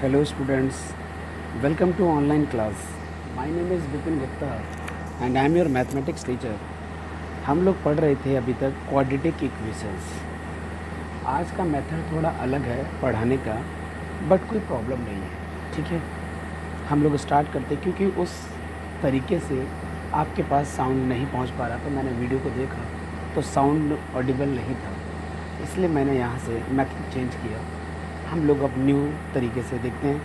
Hello students, welcome to online class. My name is Vipin Gupta and I am your mathematics teacher. हम लोग पढ़ रहे थे अभी तक क्वाड्रेटिक इक्वेशंस. आज का मेथड थोड़ा अलग है पढ़ाने का, बट कोई प्रॉब्लम नहीं है. ठीक है, हम लोग स्टार्ट करते क्योंकि उस तरीके से आपके पास साउंड नहीं पहुंच पा रहा. तो मैंने वीडियो को देखा तो साउंड ऑडिबल नहीं था, इसलिए मैंने यहाँ से मेथड चेंज किया. हम लोग अब न्यू तरीके से देखते हैं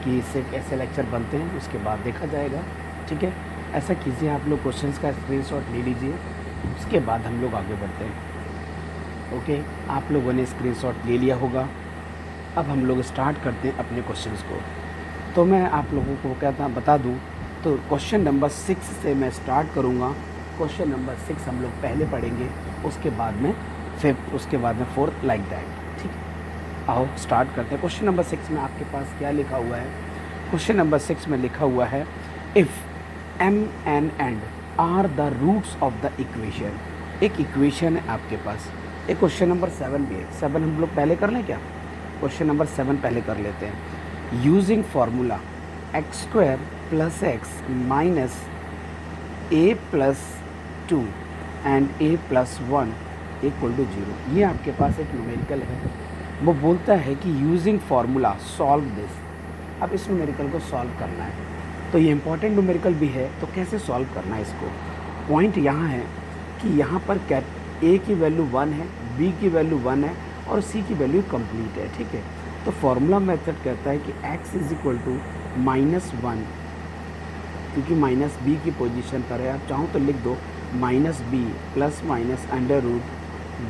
कि इससे कैसे लेक्चर बनते हैं, उसके बाद देखा जाएगा. ठीक है, ऐसा कीजिए, आप लोग क्वेश्चंस का स्क्रीनशॉट ले लीजिए, उसके बाद हम लोग आगे बढ़ते हैं. ओके, आप लोगों ने स्क्रीनशॉट ले लिया होगा. अब हम लोग स्टार्ट करते हैं अपने क्वेश्चंस को. तो मैं आप लोगों को कहता बता दूं, तो क्वेश्चन नंबर 6 से मैं स्टार्ट करूंगा. क्वेश्चन नंबर 6 हम लोग पहले पढ़ेंगे, उसके बाद में फिफ्थ, उसके बाद में फोर्थ, लाइक दैट. ठीक है, आओ स्टार्ट करते हैं. क्वेश्चन नंबर 6 में आपके पास क्या लिखा हुआ है? क्वेश्चन नंबर 6 में लिखा हुआ है, if m and n are the roots of the equation. एक इक्वेशन है आपके पास. एक क्वेश्चन नंबर 7 भी है. 7 हम लोग पहले कर लें क्या? क्वेश्चन नंबर 7 पहले कर लेते हैं. Using formula x² + x minus a + 2 and a + 1 = 0. ये आपके पास एक न्यूमेरिकल है. वो बोलता है कि यूजिंग फार्मूला सॉल्व दिस. अब इस न्यूमेरिकल को सॉल्व करना है, तो ये इंपॉर्टेंट न्यूमेरिकल भी है. तो कैसे सॉल्व करना है इसको? पॉइंट यहाँ है कि यहाँ पर ए की वैल्यू 1 है, बी की वैल्यू 1 है और सी की वैल्यू कंप्लीट है. ठीक है, तो फार्मूला मेथड कहता है कि x = -1, क्योंकि माइनस बी की पोजीशन पर है. आप चाहो तो लिख दो -b ±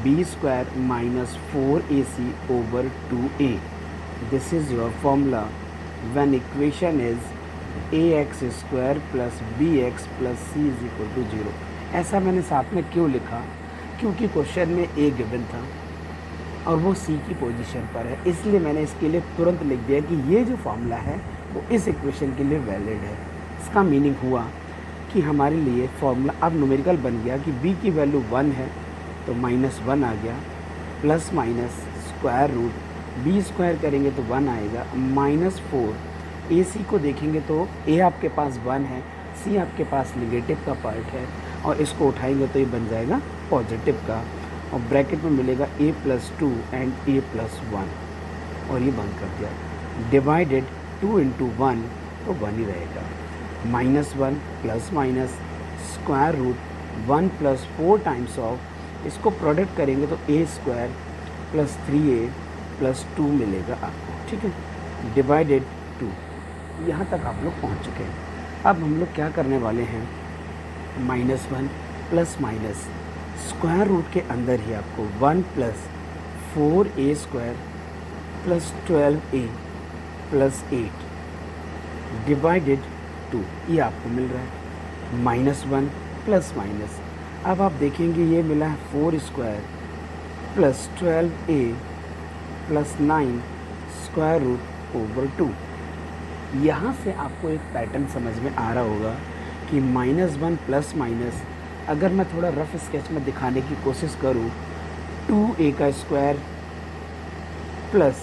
√b² - 4ac / 2a. This is your formula when equation is ax² + bx + c = 0. ऐसा मैंने साथ में क्यों लिखा? क्योंकि क्वेश्चन में a गिवन था और वो c की पोजीशन पर है, इसलिए मैंने इसके लिए तुरंत लिख दिया कि ये जो फार्मूला है वो इस इक्वेशन के लिए वैलिड है. इसका मीनिंग हुआ कि हमारे लिए फार्मूला अब न्यूमेरिकल बन गया कि b की वैल्यू 1 है तो -1 आ गया, plus minus square root b² करेंगे तो 1 आएगा, -4. ac को देखेंगे तो a आपके पास 1 है, c आपके पास नेगेटिव का पार्ट है और इसको उठाएंगे तो ये बन जाएगा पॉजिटिव का, और ब्रैकेट में मिलेगा a + 2 एंड a + 1 और ये बंद कर दिया. डिवाइडेड 2 × 1 तो 1 ही रहेगा. -1 plus minus square root 1 + 4 times of, इसको प्रोडक्ट करेंगे तो a² + 3a + 2 मिलेगा आपको. ठीक है, डिवाइडेड 2. यहाँ तक आप लोग पहुँच चुके हैं. अब हम लोग क्या करने वाले हैं? -1 प्लस माइनस स्क्वायर रूट के अंदर ही आपको 1 + 4a² + 12a + 8 डिवाइडेड 2, ये आपको मिल रहा है. -1 प्लस माइनस, अब आप देखेंगे ये मिला है 4² + 12a + 9 √ 2. यहाँ से आपको एक पैटर्न समझ में आ रहा होगा कि -1 प्लस माइनस, अगर मैं थोड़ा रफ स्केच में दिखाने की कोशिश करूँ, 2a² +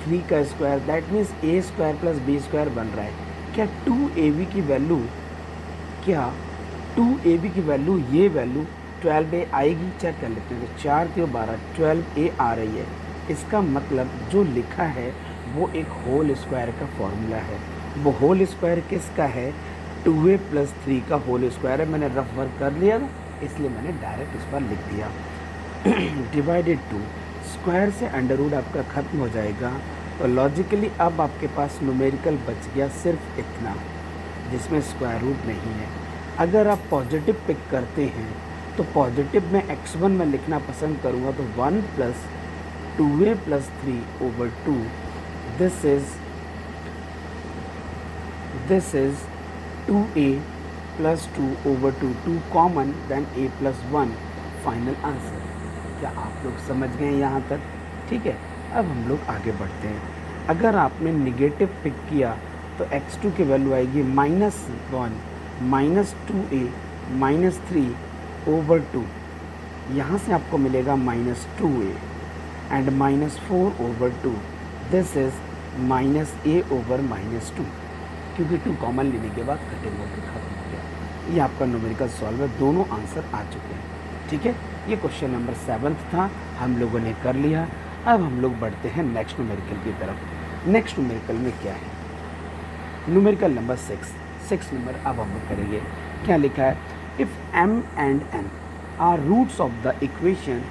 3² that means a² + b² बन रहा है. क्या 2ab की वैल्यू, क्या 2ab की वैल्यू, ये वैल्यू 12a आएगी? चेक कर लेते हैं. तो 4 × 12 12a आ रही है. इसका मतलब जो लिखा है वो एक होल स्क्वायर का फॉर्मूला है. वो होल स्क्वायर किसका है? 2a + 3 का होल स्क्वायर है. मैंने रफ वर्क कर लिया था, इसलिए मैंने डायरेक्ट इस पर लिख दिया. डिवाइडेड 2, स्क्वायर से अंडर रूट आपका ख़त्म हो जाएगा. तो लॉजिकली अब आपके पास न्यूमेरिकल बच गया सिर्फ इतना, जिसमें स्क्वायर रूट नहीं है. अगर आप पॉजिटिव पिक करते हैं तो पॉजिटिव में x1 में लिखना पसंद करूँगा, तो 1 + 2a + 3 / 2. This is 2a + 2 / 2. 2 common, then a + 1 final answer. क्या आप लोग समझ गए यहाँ तक? ठीक है, अब हम लोग आगे बढ़ते हैं. अगर आपने निगेटिव पिक किया तो x2 की वैल्यू आएगी -1 -2a -3 / 2. यहाँ से आपको मिलेगा -2a and -4 / 2. This is minus A over minus two, क्योंकि 2 कॉमन लेने के बाद कटिंग होकर खत्म हो गया। ये आपका न्यूमेरिकल सॉल्व है, दोनों आंसर आ चुके हैं। ठीक है, ये क्वेश्चन नंबर 7 था, हम लोगों ने कर लिया। अब हम लोग बढ़ते हैं नेक्स्ट न्यूमेरिकल की तरफ। नेक्स्ट न्यूमेरिकल में क्या है, न्यूमेरिकल नंबर 6 नंबर अब हम लोग करेंगे। क्या लिखा है, if m and n are roots of the equation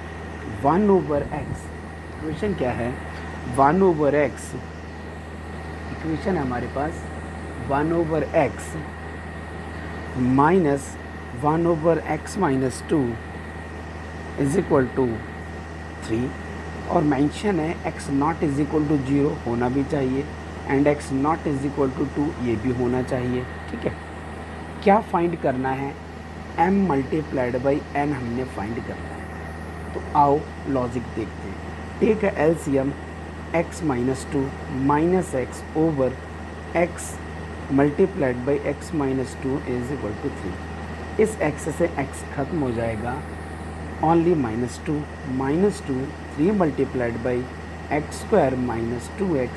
1 over x। Equation क्या है, 1 ओवर x, इक्वेशन है हमारे पास 1 over x minus 1 over x minus 2 is equal to 3, और मेंशन है x not is equal to 0 होना भी चाहिए and x not is equal to 2 ये भी होना चाहिए। ठीक है, क्या फाइंड करना है, m मल्टीप्लाइड बाई n हमने फाइंड करना है। तो आओ लॉजिक देखते हैं। Take LCM x minus 2 minus x over x multiplied by x minus 2 is equal to 3। इस x से x खत्म हो जाएगा, only minus 2 3 multiplied by x square minus 2x,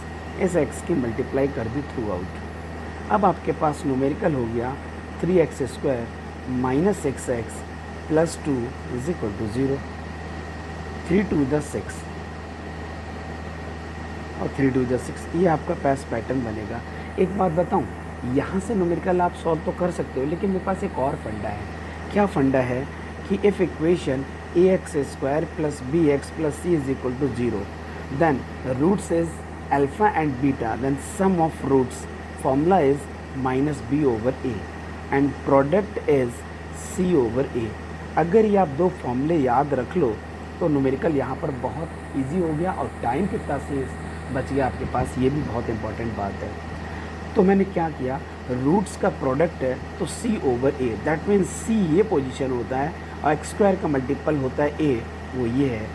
इस x की मल्टीप्लाई कर दी थ्रू आउट। अब आपके पास न्यूमेरिकल हो गया 3x square minus 6x plus 2 is equal to 0। 3 2 the 6 और 3 2 द 6, ये आपका पास पैटर्न बनेगा। एक बात बताऊं, यहाँ से न्यूमेरिकल आप सॉल्व तो कर सकते हो, लेकिन मेरे पास एक और फंडा है। क्या फंडा है कि if equation ax square plus bx plus c is equal to 0, then roots is alpha and beta, then sum of roots formula is minus b over a and product is c over a। अगर ये आप दो फॉर्मूले याद रख लो तो numerical यहाँ पर बहुत इजी हो गया और टाइम कितना से बच गया आपके पास, ये भी बहुत इंपॉर्टेंट बात है। तो मैंने क्या किया, रूट्स का प्रोडक्ट है तो c over a, that means c ये पोजीशन होता है और एक्स स्क्वायर का मल्टीपल होता है a, वो ये है।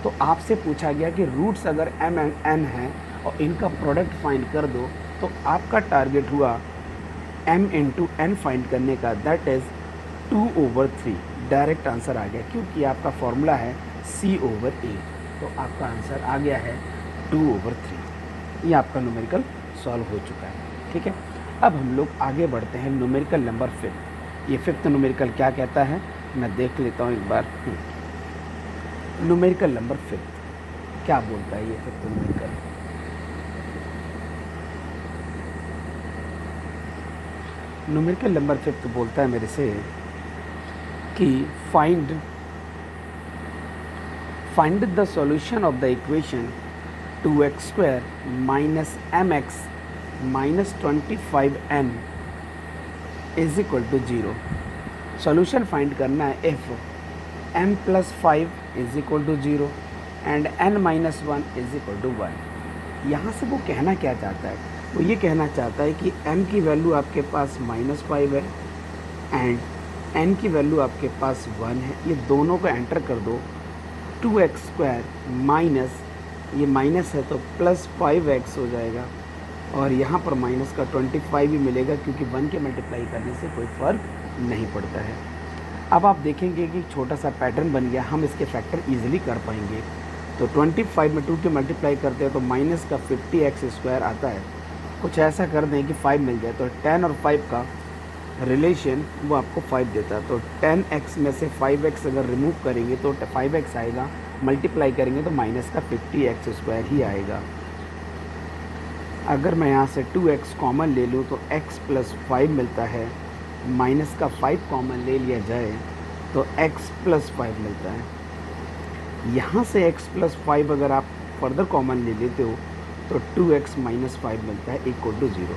तो आपसे पूछा गया कि रूट्स अगर m एंड n है और इनका प्रोडक्ट फाइंड कर दो, तो आपका टारगेट हुआ m इंटू n फाइंड करने का, that is 2 over 3। Direct answer आ गया, क्योंकि आपका फॉर्मूला है c ओवर a, तो आपका आंसर आ गया है 2 ओवर 3। ये आपका न्यूमेरिकल सॉल्व हो चुका है। ठीक है, अब हम लोग आगे बढ़ते हैं न्यूमेरिकल नंबर 5। ये 5th न्यूमेरिकल क्या कहता है, मैं देख लेता हूँ एक बार। न्यूमेरिकल नंबर 5 क्या बोलता है, ये 5th न्यूमेरिकल। न्यूमेरिकल नंबर 5 बोलता है मेरे से कि find the solution of the equation 2x square minus mx minus 25n is equal to 0। Solution find करना है if m plus 5 is equal to 0 and n minus 1 is equal to 1। यहाँ से वो कहना क्या चाहता है, वो ये कहना चाहता है कि m की वैल्यू आपके पास -5 है एंड n की वैल्यू आपके पास 1 है। ये दोनों को एंटर कर दो, 2x स्क्वायर माइनस, ये माइनस है तो प्लस 5x हो जाएगा, और यहाँ पर माइनस का 25 भी मिलेगा, क्योंकि 1 के मल्टीप्लाई करने से कोई फ़र्क नहीं पड़ता है। अब आप देखेंगे कि छोटा सा पैटर्न बन गया, हम इसके फैक्टर इजीली कर पाएंगे। तो 25 में 2 के मल्टीप्लाई करते हैं तो माइनस का 50x स्क्वायर आता है। कुछ ऐसा कर दें कि 5 मिल जाए, तो 10 और 5 का रिलेशन वो आपको 5 देता है। तो 10x में से 5x अगर रिमूव करेंगे तो 5x आएगा, मल्टीप्लाई करेंगे तो माइनस का 50x स्क्वायर ही आएगा। अगर मैं यहाँ से 2x कॉमन ले लूँ तो x प्लस 5 मिलता है, माइनस का 5 कॉमन ले लिया जाए तो x प्लस 5 मिलता है। यहाँ से x प्लस 5 अगर आप फर्दर कॉमन ले लेते हो तो 2x माइनस 5 मिलता है इक्वल टू 0।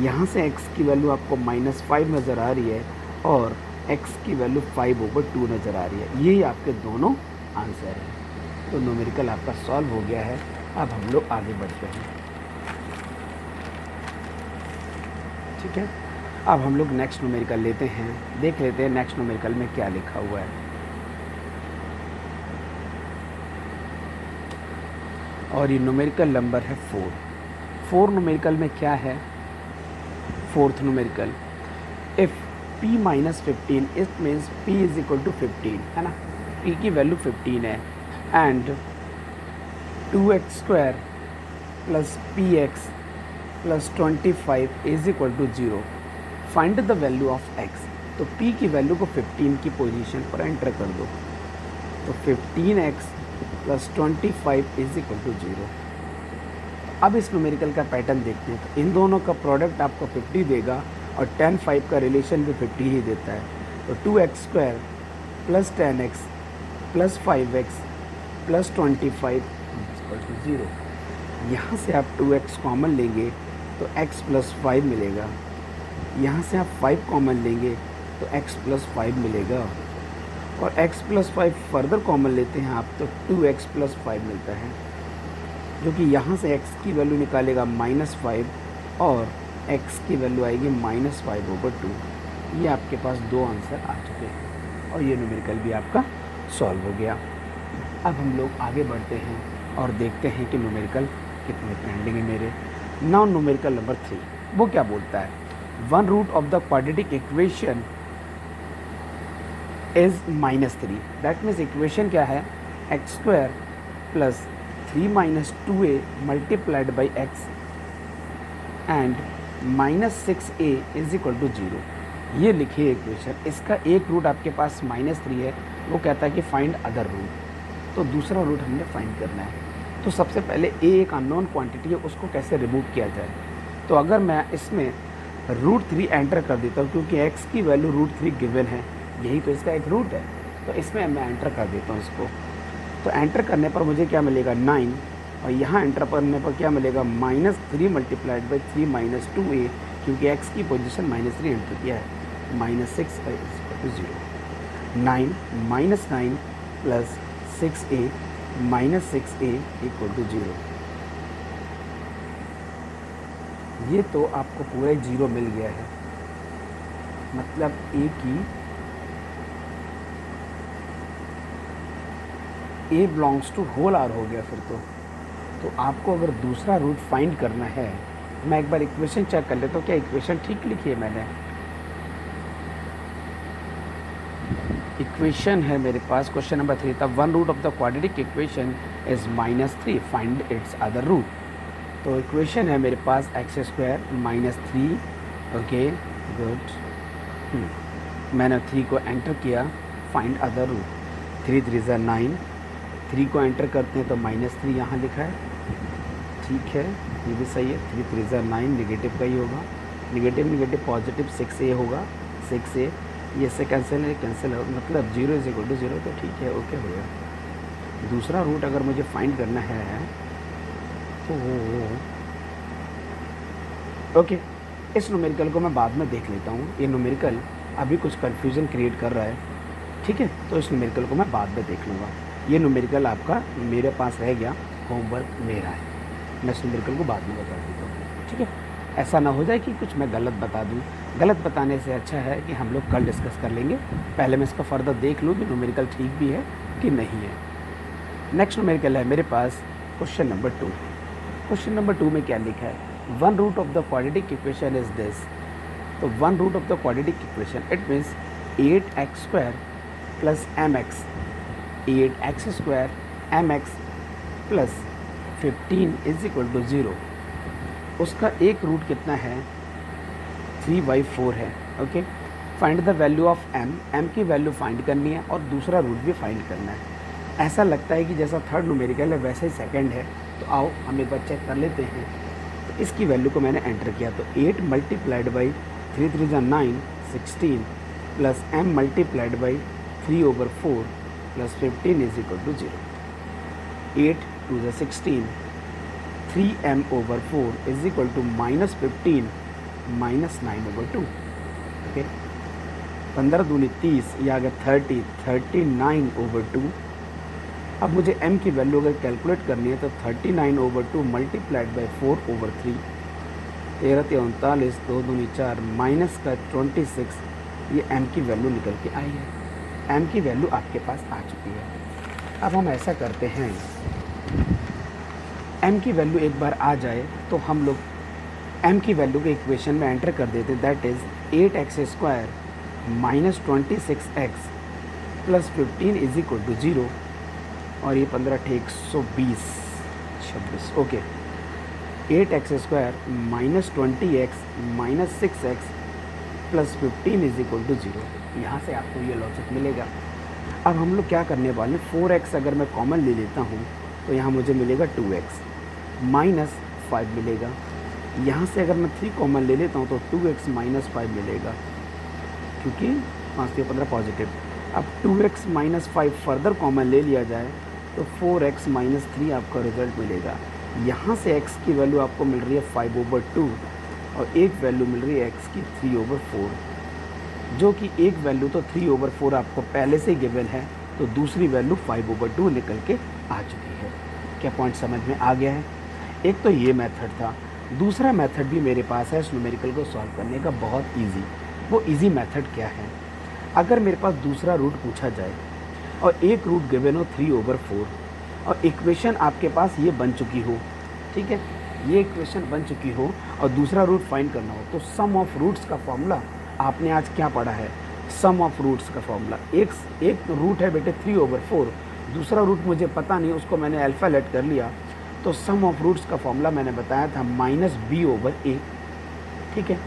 यहाँ से x की वैल्यू आपको -5 नज़र आ रही है और x की वैल्यू 5 ओवर 2 नज़र आ रही है। ये आपके दोनों आंसर हैं। तो न्यूमेरिकल आपका सॉल्व हो गया है। अब हम लोग आगे बढ़ते हैं। ठीक है, अब हम लोग नेक्स्ट न्यूमेरिकल लेते हैं, देख लेते हैं नेक्स्ट न्यूमेरिकल में क्या लिखा हुआ है। और ये न्यूमेरिकल नंबर है 4 न्यूमेरिकल में क्या है, 4th numerical, if p minus 15 it means p is equal to 15 है ना, p की वैल्यू 15 है and 2x square plus P x plus 25 is equal to 0. Find the value of x. तो p की वैल्यू को 15 की पोजीशन पर enter कर दो. तो 15x plus 25 is equal to 0. अब इस न्यूमेरिकल का पैटर्न देखते हैं. तो इन दोनों का प्रोडक्ट आपको 50 देगा और tan 5 का रिलेशन भी 50 ही देता है. तो 2x² plus 10x plus 5x plus 25 equal to 0. यहाँ से आप 2x कॉमन लेंगे तो x प्लस 5 मिलेगा. यहाँ से आप 5 कॉमन लेंगे तो x प्लस 5 मिलेगा. और x प्लस 5 फर्दर कॉमन लेते हैं आप तो 2x प्लस 5 मिलता है, जो कि यहाँ से x की वैल्यू निकालेगा -5 और x की वैल्यू आएगी -5/2. ये आपके पास दो आंसर आ चुके हैं और ये न्यूमेरिकल भी आपका सॉल्व हो गया. अब हम लोग आगे बढ़ते हैं और देखते हैं कि न्यूमेरिकल कितने पेंडिंग है मेरे. नाउ न्यूमेरिकल नंबर 3 वो क्या बोलता है. 1 root of the quadratic equation is -3. That means equation क्या है, x² plus 3 - 2a multiplied by x and -6a is equal to 0. ये लिखिए इक्वेशन. इसका एक रूट आपके पास -3 है. वो कहता है कि फाइंड अदर रूट. तो दूसरा रूट हमने फाइंड करना है. तो सबसे पहले a एक अननोन क्वांटिटी है, उसको कैसे रिमूव किया जाए. तो अगर मैं इसमें √3 एंटर कर देता हूँ, क्योंकि x की वैल्यू √3 गिवन है, यही तो इसका एक रूट है, तो इसमें मैं एंटर कर देता हूँ इसको. तो एंटर करने पर मुझे क्या मिलेगा 9 और यहाँ एंटर करने पर क्या मिलेगा -3 मल्टीप्लाइड बाई 3 - 2a, क्योंकि x की पोजीशन -3 एंटर किया है. -6 = 0. 9 - 9 प्लस 6a -6a = 0. ये तो आपको पूरा 0 मिल गया है, मतलब a की a belongs to whole R हो गया. फिर तो आपको अगर दूसरा रूट फाइंड करना है, मैं एक बार इक्वेशन चेक कर लेता हूँ क्या इक्वेशन ठीक लिखी है मैंने. इक्वेशन है मेरे पास क्वेश्चन नंबर 3. तब 1 root of the quadratic equation is -3. Find its other root. तो इक्वेशन है मेरे पास x² -3. Okay good. मैंने 3 को एंटर किया. Find other route. 3 × 3 = 9. 3 को एंटर करते हैं तो -3 यहाँ लिखा है. ठीक है, ये भी सही है. 3 × 3 = 9. निगेटिव का ही होगा. निगेटिव पॉजिटिव 6a होगा. 6a ये से कैंसिल है, मतलब 0 = 0. तो ठीक है, ओके हो गया. दूसरा रूट अगर मुझे फाइंड करना है तो ओके, इस न्यूमेरिकल को मैं बाद में देख लेता हूँ. ये न्यूमेरिकल अभी कुछ कन्फ्यूज़न क्रिएट कर रहा है. ठीक है, तो इस न्यूमेरिकल को मैं बाद में देख लूँगा. ये न्यूमेरिकल आपका मेरे पास रह गया, होमवर्क मेरा है. मैं इस न्यूमेरिकल को बाद में बता देता हूँ. ठीक है, ऐसा ना हो जाए कि कुछ मैं गलत बता दूँ. गलत बताने से अच्छा है कि हम लोग कल डिस्कस कर लेंगे. पहले मैं इसका फर्दर देख लूँ कि न्यूमेरिकल ठीक भी है कि नहीं है. नेक्स्ट न्यूमेरिकल है मेरे पास क्वेश्चन नंबर 2. क्वेश्चन नंबर 2 में क्या लिखा है. 1 root of the quadratic equation is this. तो 1 root of the quadratic equation it means 8x² plus mx. 8x² mx plus 15 is equal to 0. उसका एक रूट कितना है 3/4 है. Okay, find the value of m की वैल्यू फाइंड करनी है और दूसरा रूट भी फाइंड करना है. ऐसा लगता है कि जैसा थर्ड न्यूमेरिकल है वैसे ही सेकंड है. तो आओ हम एक बार चेक कर लेते हैं. तो इसकी वैल्यू को मैंने एंटर किया. तो 8 multiplied by 3 × 3 = 9 16 plus m multiplied by 3/4 plus 15 is equal to 0. 8 × 2 = 16. 3m/4 is equal to -15 -9/2. Okay, 15 दूनी 30, ये आ गया 30. 39/2. अब मुझे m की वैल्यू अगर कैलकुलेट करनी है तो 39/2 मल्टीप्लाइड बाई 4/3. 13 × 39, 2 दूनी 4, माइनस का 26. ये m की वैल्यू निकल के आई है. m की वैल्यू आपके पास आ चुकी है. अब हम ऐसा करते हैं, m की वैल्यू एक बार आ जाए तो हम लोग m की वैल्यू के इक्वेशन में एंटर कर देते. That is 8x² minus 26x plus 15 is equal to 0. और ये 15 × 120 26. Okay, 8x² minus 20x minus 6x plus 15 is equal to 0। यहाँ से आपको ये लॉजिक मिलेगा। अब हम लोग क्या करने वाले, 4x अगर मैं कॉमन ले लेता हूँ तो यहाँ मुझे मिलेगा 2x माइनस 5 मिलेगा। यहाँ से अगर मैं 3 कॉमन ले लेता हूँ तो 2x माइनस 5 मिलेगा, क्योंकि 5 से 15 पॉजिटिव। अब 2x माइनस 5 फर्दर कॉमन ले लिया जाए तो 4x माइनस 3 आपका रिजल्ट मिलेगा। यहाँ से x की वैल्यू आपको मिल रही है 5/2 और एक वैल्यू मिल रही है x की 3/4, जो कि एक वैल्यू तो 3/4 आपको पहले से ही गिवन है, तो दूसरी वैल्यू 5/2 निकल के आ चुकी है। क्या पॉइंट समझ में आ गया है? एक तो ये मेथड था, दूसरा मेथड भी मेरे पास है इस न्यूमेरिकल को सॉल्व करने का, बहुत ईजी। वो ईजी मेथड क्या है, अगर मेरे पास दूसरा रूट पूछा जाए और एक रूट गिवन हो 3/4 और इक्वेशन आपके पास ये बन चुकी हो, ठीक है, ये इक्वेशन बन चुकी हो और दूसरा रूट फाइंड करना हो, तो सम ऑफ रूट्स का फॉर्मूला आपने आज क्या पढ़ा है, सम ऑफ रूट्स का फॉर्मूला। एक रूट है बेटे 3/4, दूसरा रूट मुझे पता नहीं, उसको मैंने अल्फा लेट कर लिया, तो सम ऑफ रूट्स का फॉर्मूला मैंने बताया था -b/a, ठीक है,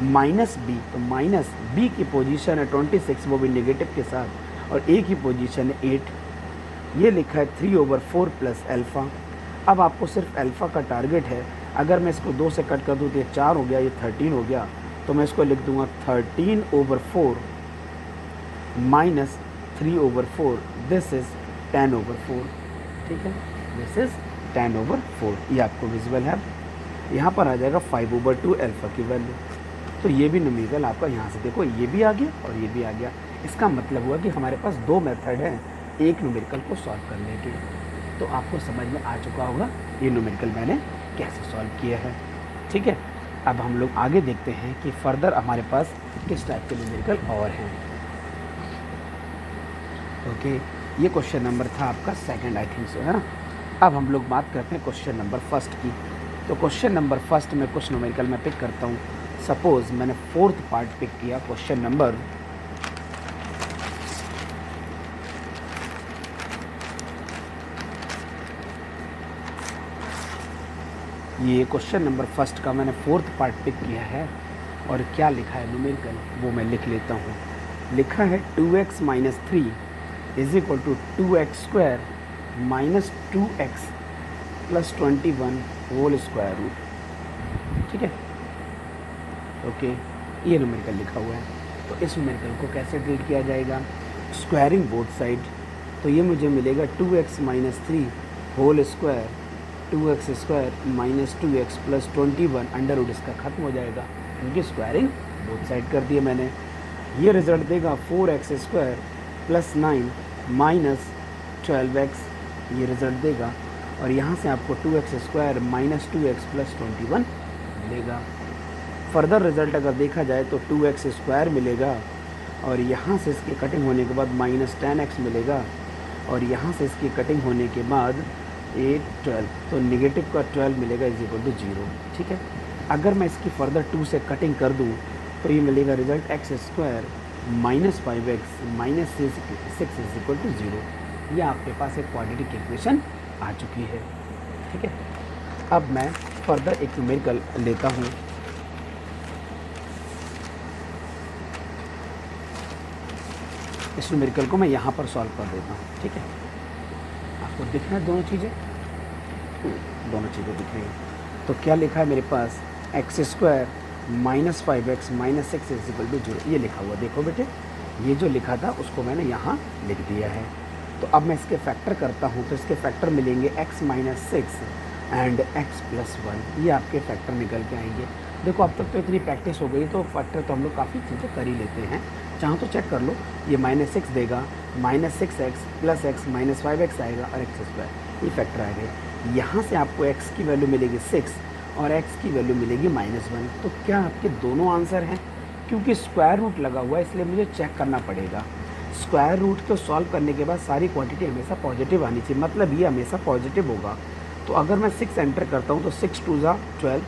माइनस बी, तो माइनस बी की पोजीशन है 26, वो भी नेगेटिव के साथ, और ए की पोजीशन है 8। ये लिखा है 3/4 प्लस अल्फ़ा। अब आपको सिर्फ अल्फ़ा का टारगेट है, अगर मैं इसको 2 से कट कर दूँ तो ये 4 हो गया, ये 13 हो गया, तो मैं इसको लिख दूँगा 13/4 माइनस 3/4, दिस इज़ 10/4, ठीक है, दिस इज़ 10/4। ये आपको विजुअल है। यहाँ पर आ जाएगा 5/2 अल्फ़ा की वैल्यू। तो ये भी न्यूमेरिकल आपका यहाँ से देखो, ये भी आ गया और ये भी आ गया। इसका मतलब हुआ कि हमारे पास 2 मेथड हैं एक न्यूमेरिकल को सॉल्व करने के। तो आपको समझ में आ चुका होगा ये न्यूमेरिकल मैंने कैसे सॉल्व किया है, ठीक है। अब हम लोग आगे देखते हैं कि फर्दर हमारे पास किस टाइप के न्यूमेरिकल और हैं। ओके, ये क्वेश्चन नंबर था आपका सेकंड, आई थिंक सो, है ना। अब हम लोग बात करते हैं क्वेश्चन नंबर फर्स्ट की। तो क्वेश्चन नंबर फर्स्ट में कुछ न्यूमेरिकल मैं पिक करता हूँ। सपोज़ मैंने 4th पार्ट पिक किया, क्वेश्चन नंबर ये क्वेश्चन नंबर फर्स्ट का मैंने 4th पार्ट पिक किया है, और क्या लिखा है न्यूमेरिकल वो मैं लिख लेता हूँ। लिखा है 2x minus 3 is equal to 2x² minus 2x plus 21 whole square root, ठीक है। ओके, ये न्यूमेरिकल लिखा हुआ है। तो इस न्यूमेरिकल को कैसे ट्रीट किया जाएगा, स्क्वायरिंग बोथ साइड। तो ये मुझे मिलेगा 2x minus 3 whole square 2x² minus 2x plus 21, under root इसका खत्म हो जाएगा क्योंकि स्क्वायरिंग बोथ साइड कर दिया मैंने। ये रिजल्ट देगा 4x² प्लस 9 माइनस 12x, ये रिजल्ट देगा। और यहाँ से आपको 2x² माइनस 2x प्लस 21 मिलेगा। फर्दर रिज़ल्ट अगर देखा जाए तो 2x² मिलेगा, और यहाँ से इसकी कटिंग होने के बाद माइनस 10x मिलेगा, और यहाँ से इसकी कटिंग होने के बाद 8 12, तो नेगेटिव का 12 मिलेगा इज इक्वल टू 0, ठीक है। अगर मैं इसकी फर्दर 2 से कटिंग कर दूँ तो ये मिलेगा result x² minus 5x minus 6 is equal to 0। यह आपके पास एक क्वाड्रेटिक इक्वेशन आ चुकी है, ठीक है। अब मैं फर्दर एक न्यूमेरिकल लेता हूँ। इस न्यूमेरिकल को मैं यहाँ पर सॉल्व कर देता हूँ, ठीक है। आपको दिख रहा है दोनों चीज़ें दिख रही हैं। तो क्या लिखा है मेरे पास, x² minus 5x minus 6 is equal to 0, ये लिखा हुआ देखो बेटे, ये जो लिखा था उसको मैंने यहाँ लिख दिया है। तो अब मैं इसके फैक्टर करता हूँ, तो इसके फैक्टर मिलेंगे x minus 6 and x plus 1, ये आपके फैक्टर निकल के आएंगे। देखो अब तक तो इतनी प्रैक्टिस हो गई तो फैक्टर तो हम लोग काफ़ी चीज़ें कर ही लेते हैं, चाहो तो चेक कर लो। ये -6 देगा, -6x plus x minus 5x आएगा और x², ये फैक्टर आ गए। यहाँ से आपको x की वैल्यू मिलेगी 6 और x की वैल्यू मिलेगी -1। तो क्या आपके दोनों आंसर हैं? क्योंकि स्क्वायर रूट लगा हुआ है इसलिए मुझे चेक करना पड़ेगा। स्क्वायर रूट को सॉल्व करने के बाद सारी क्वांटिटी हमेशा पॉजिटिव आनी चाहिए, मतलब ये हमेशा पॉजिटिव होगा। तो अगर मैं 6 एंटर करता हूँ तो 6 2 ज़ा 12,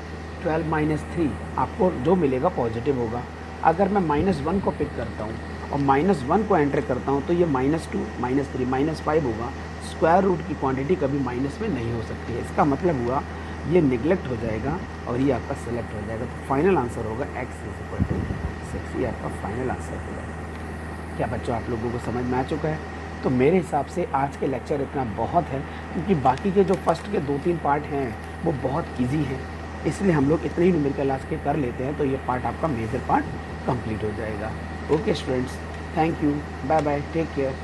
12 माइनस 3 आपको जो मिलेगा पॉजिटिव होगा। अगर मैं -1 को पिक करता हूँ और -1 को एंटर करता हूँ तो ये -2 -3 -5 होगा। स्क्वायर रूट की क्वांटिटी कभी माइनस में नहीं हो सकती है। इसका मतलब हुआ ये निगलेक्ट हो जाएगा और ये आपका सेलेक्ट हो जाएगा। तो फाइनल आंसर होगा x इज इक्वल टू 6। ये आपका फाइनल आंसर होगा। क्या बच्चों आप लोगों को समझ में आ चुका है? तो मेरे हिसाब से आज के लेक्चर इतना बहुत है, क्योंकि बाकी के जो फर्स्ट के 2-3 पार्ट हैं वो बहुत ईजी हैं, इसलिए हम लोग इतने ही न्यूमेरिकल आज के कर लेते हैं, तो ये पार्ट आपका मेजर पार्ट कंप्लीट हो जाएगा। Okay students, thank you, bye bye, take care.